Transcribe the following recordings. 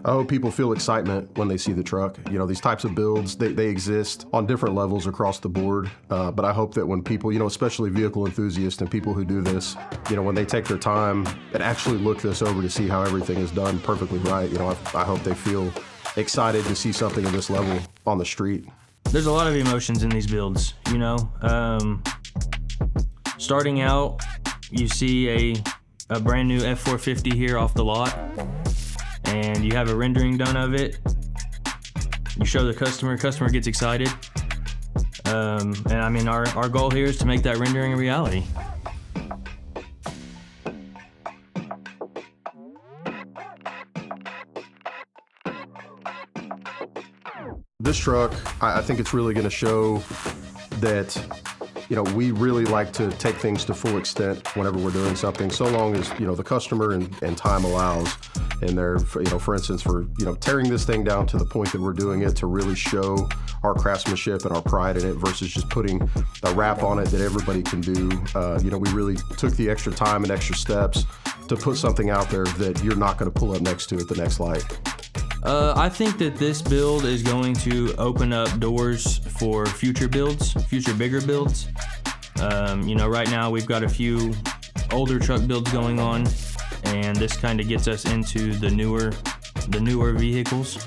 I hope people feel excitement when they see the truck. You know, these types of builds, they exist on different levels across the board. But I hope that when people, you know, especially vehicle enthusiasts and people who do this, you know, when they take their time and actually look this over to see how everything is done perfectly right, you know, I hope they feel excited to see something of this level on the street. There's a lot of emotions in these builds, you know. Starting out, you see a brand new F450 here off the lot, and you have a rendering done of it. You show the customer gets excited. And I mean, our goal here is to make that rendering a reality. This truck, I think it's really going to show that, you know, we really like to take things to full extent whenever we're doing something, so long as, you know, the customer and time allows. And they're, you know, for instance, for, you know, tearing this thing down to the point that we're doing it to really show our craftsmanship and our pride in it versus just putting a wrap on it that everybody can do. You know, we really took the extra time and extra steps to put something out there that you're not going to pull up next to at the next light. I think that this build is going to open up doors for future builds, future bigger builds. You know, right now we've got a few older truck builds going on, and this kind of gets us into the newer vehicles.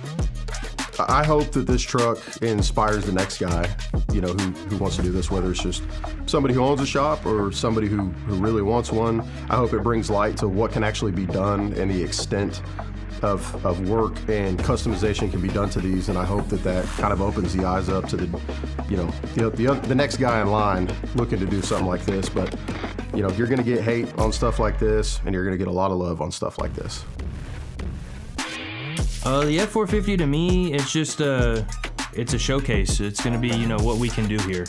I hope that this truck inspires the next guy, you know, who wants to do this, whether it's just somebody who owns a shop or somebody who really wants one. I hope it brings light to what can actually be done and the extent of work and customization can be done to these, and I hope that kind of opens the eyes up to the, you know, the next guy in line looking to do something like this. But, you know, you're going to get hate on stuff like this, and you're going to get a lot of love on stuff like this. The F450 to me, it's just it's a showcase. It's going to be, you know, what we can do here.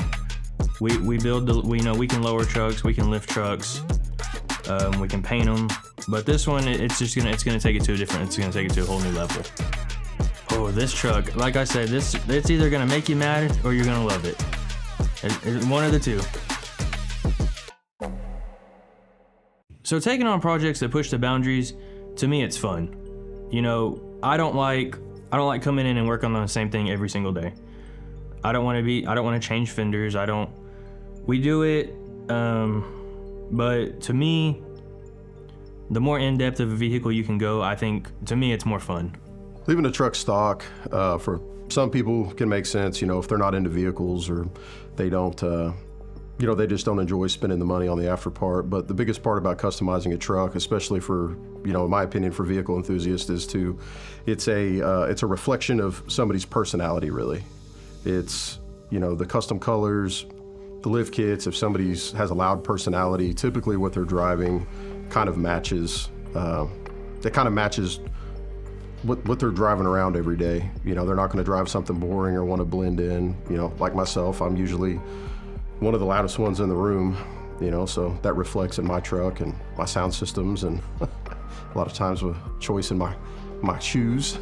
We build, we know we can lower trucks, we can lift trucks, we can paint them. But this one, it's gonna take it to a whole new level. Oh, this truck, like I said, it's either gonna make you mad or you're gonna love it. It's one of the two. So taking on projects that push the boundaries, to me, it's fun. You know, I don't like coming in and working on the same thing every single day. I don't want to change fenders. We do it, but to me, the more in-depth of a vehicle you can go, I think, to me, it's more fun. Leaving the truck stock, for some people can make sense, you know, if they're not into vehicles or they don't, you know, they just don't enjoy spending the money on the after part. But the biggest part about customizing a truck, especially for, you know, in my opinion, for vehicle enthusiasts, is it's a reflection of somebody's personality, really. It's, you know, the custom colors, the lift kits. If somebody has a loud personality, typically what they're driving kind of matches, what they're driving around every day. You know, they're not going to drive something boring or want to blend in. You know, like myself, I'm usually one of the loudest ones in the room, you know, so that reflects in my truck and my sound systems, and a lot of times with choice in my shoes.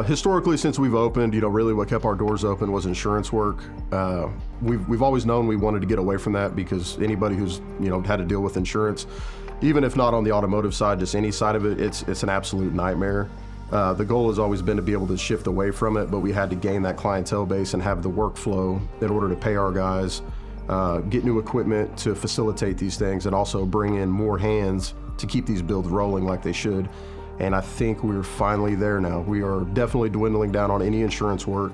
Historically, since we've opened, you know, really what kept our doors open was insurance work. We've always known we wanted to get away from that, because anybody who's, you know, had to deal with insurance, even if not on the automotive side, just any side of it, it's an absolute nightmare. The goal has always been to be able to shift away from it, but we had to gain that clientele base and have the workflow in order to pay our guys, get new equipment to facilitate these things, and also bring in more hands to keep these builds rolling like they should. And I think we're finally there now. We are definitely dwindling down on any insurance work,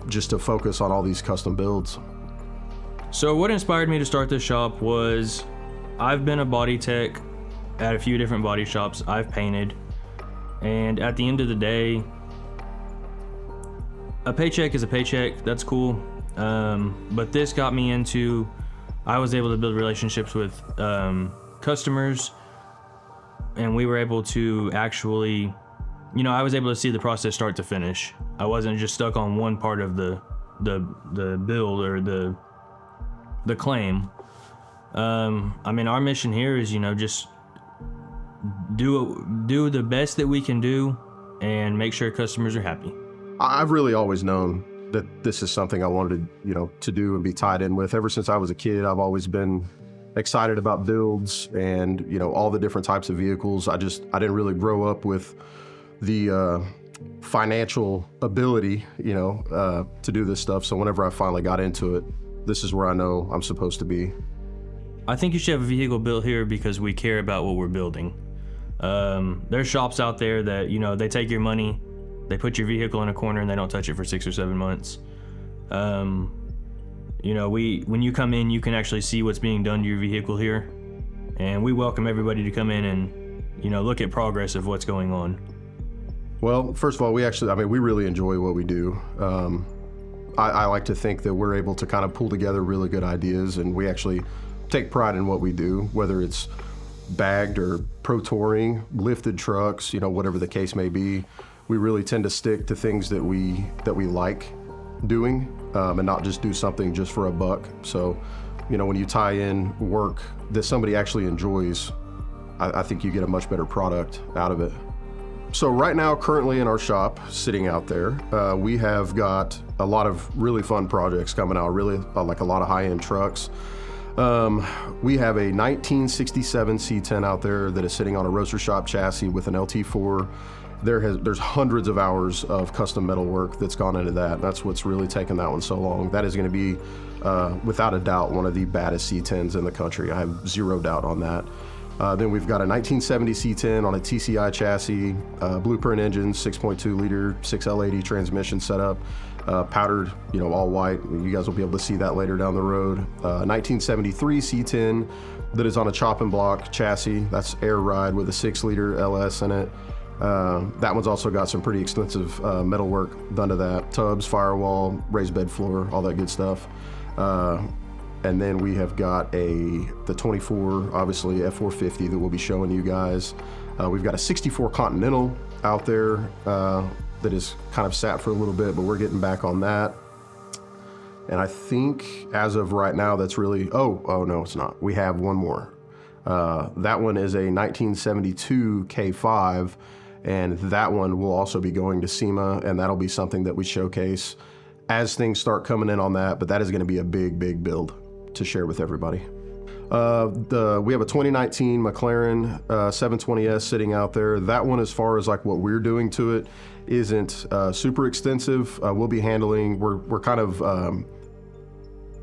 just to focus on all these custom builds. So what inspired me to start this shop was, I've been a body tech at a few different body shops. I've painted, and at the end of the day, a paycheck is a paycheck. That's cool. But this got me into, I was able to build relationships with customers, and we were able to actually, you know, I was able to see the process start to finish. I wasn't just stuck on one part of the build or the claim. I mean, our mission here is, you know, just do the best that we can do and make sure customers are happy. I've really always known that this is something I wanted to, you know, to do and be tied in with. Ever since I was a kid, I've always been excited about builds and, all the different types of vehicles. I didn't really grow up with the financial ability, to do this stuff. So whenever I finally got into it, this is where I know I'm supposed to be. I think you should have a vehicle built here because we care about what we're building. There's shops out there that, they take your money, they put your vehicle in a corner and they don't touch it for 6 or 7 months. When you come in, you can actually see what's being done to your vehicle here. And we welcome everybody to come in and, look at progress of what's going on. Well, first of all, we really enjoy what we do. I like to think that we're able to kind of pull together really good ideas, and we actually take pride in what we do, whether it's bagged or pro touring, lifted trucks, whatever the case may be. We really tend to stick to things that we like doing, and not just do something just for a buck. So, when you tie in work that somebody actually enjoys, I think you get a much better product out of it. So right now, currently in our shop, sitting out there, we have got a lot of really fun projects coming out, really like a lot of high-end trucks. We have a 1967 C10 out there that is sitting on a roaster shop chassis with an LT4. There's hundreds of hours of custom metal work that's gone into that. That's what's really taken that one so long. That is going to be, without a doubt, one of the baddest C10s in the country. I have zero doubt on that. Then we've got a 1970 C10 on a TCI chassis, blueprint engine, 6.2 liter, 6L80 transmission setup, powdered, all white. You guys will be able to see that later down the road. 1973 C10 that is on a chop and block chassis. That's air ride with a 6 liter LS in it. That one's also got some pretty extensive metal work done to that. Tubs, firewall, raised bed floor, all that good stuff. And then we have got the 24, obviously F450 that we'll be showing you guys. We've got a 64 Continental out there that is kind of sat for a little bit, but we're getting back on that. And I think as of right now, that's really, oh no, it's not. We have one more. That one is a 1972 K5, and that one will also be going to SEMA, and that'll be something that we showcase as things start coming in on that, but that is going to be a big build to share with everybody. We have a 2019 McLaren 720S sitting out there. That one, as far as like what we're doing to it, isn't super extensive. We'll be we're kind of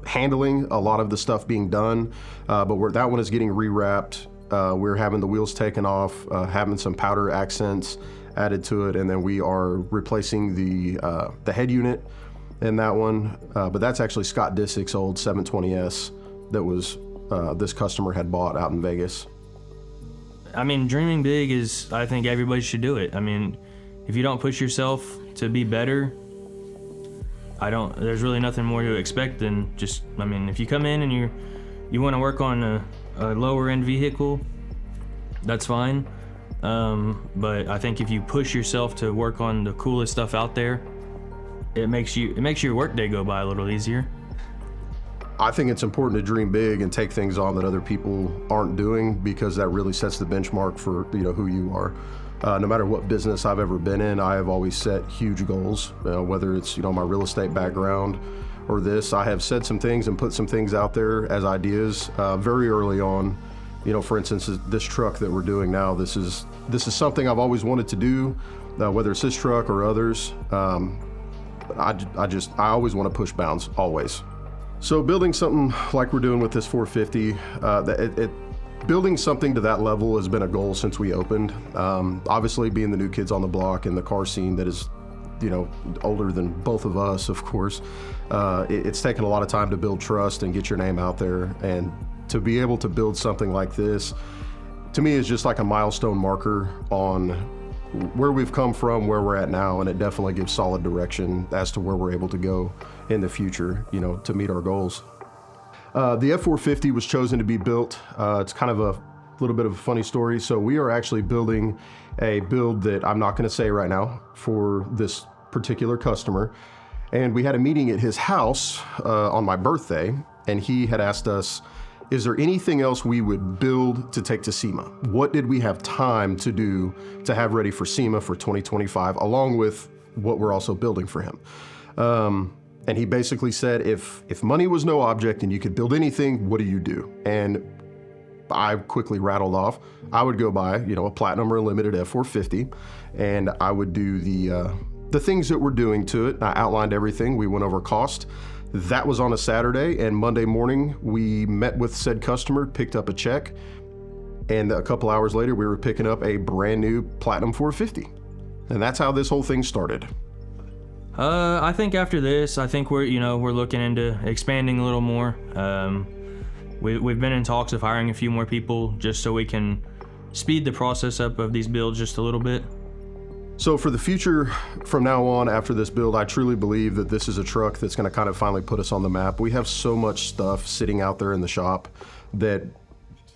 handling a lot of the stuff being done, but that one is getting rewrapped. We're having the wheels taken off, having some powder accents added to it, and then we are replacing the head unit in that one, but that's actually Scott Disick's old 720S that was this customer had bought out in Vegas. I mean, dreaming big is, I think everybody should do it. I mean, if you don't push yourself to be better, there's really nothing more to expect than just, if you come in and you want to work on a lower end vehicle, that's fine. But I think if you push yourself to work on the coolest stuff out there, it makes your workday go by a little easier. I think it's important to dream big and take things on that other people aren't doing, because that really sets the benchmark for who you are. No matter what business I've ever been in, I have always set huge goals. Whether it's my real estate background or this, I have said some things and put some things out there as ideas very early on. For instance, this truck that we're doing now. This is something I've always wanted to do, whether it's this truck or others. I always want to push bounds, always. So building something like we're doing with this 450, building something to that level has been a goal since we opened. Obviously, being the new kids on the block in the car scene that is, older than both of us, of course, it's taken a lot of time to build trust and get your name out there. And to be able to build something like this, to me, is just like a milestone marker on where we've come from, where we're at now, and it definitely gives solid direction as to where we're able to go in the future, to meet our goals. The F450 was chosen to be built. It's kind of a little bit of a funny story. So we are actually building a build that I'm not going to say right now for this particular customer. And we had a meeting at his house on my birthday, and he had asked us, is there anything else we would build to take to SEMA? What did we have time to do to have ready for SEMA for 2025, along with what we're also building for him? And he basically said, if money was no object and you could build anything, what do you do? And I quickly rattled off, I would go buy, a Platinum or a limited F450, and I would do the things that we're doing to it. I outlined everything. We went over cost. That was on a Saturday, and Monday morning we met with said customer, picked up a check, and a couple hours later we were picking up a brand new Platinum 450. And that's how this whole thing started. I think after this, I think we're looking into expanding a little more. We've been in talks of hiring a few more people just so we can speed the process up of these builds just a little bit. So for the future, from now on, after this build, I truly believe that this is a truck that's going to kind of finally put us on the map. We have so much stuff sitting out there in the shop that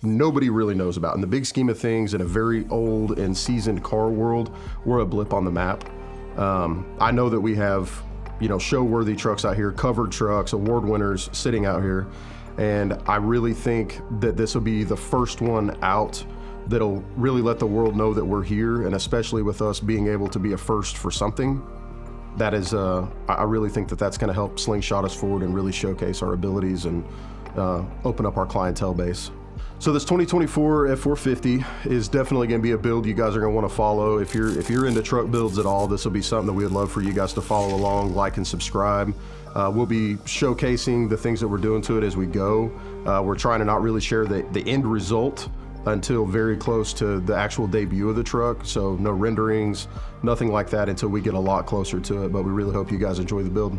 nobody really knows about. In the big scheme of things, in a very old and seasoned car world, we're a blip on the map. I know that we have, show-worthy trucks out here, covered trucks, award winners sitting out here. And I really think that this will be the first one out that'll really let the world know that we're here, and especially with us being able to be a first for something, that is, I really think that that's gonna help slingshot us forward and really showcase our abilities and open up our clientele base. So this 2024 F450 is definitely gonna be a build you guys are gonna wanna follow. If you're into truck builds at all, this will be something that we would love for you guys to follow along, like and subscribe. We'll be showcasing the things that we're doing to it as we go. We're trying to not really share the end result until very close to the actual debut of the truck. So no renderings, nothing like that until we get a lot closer to it. But we really hope you guys enjoy the build.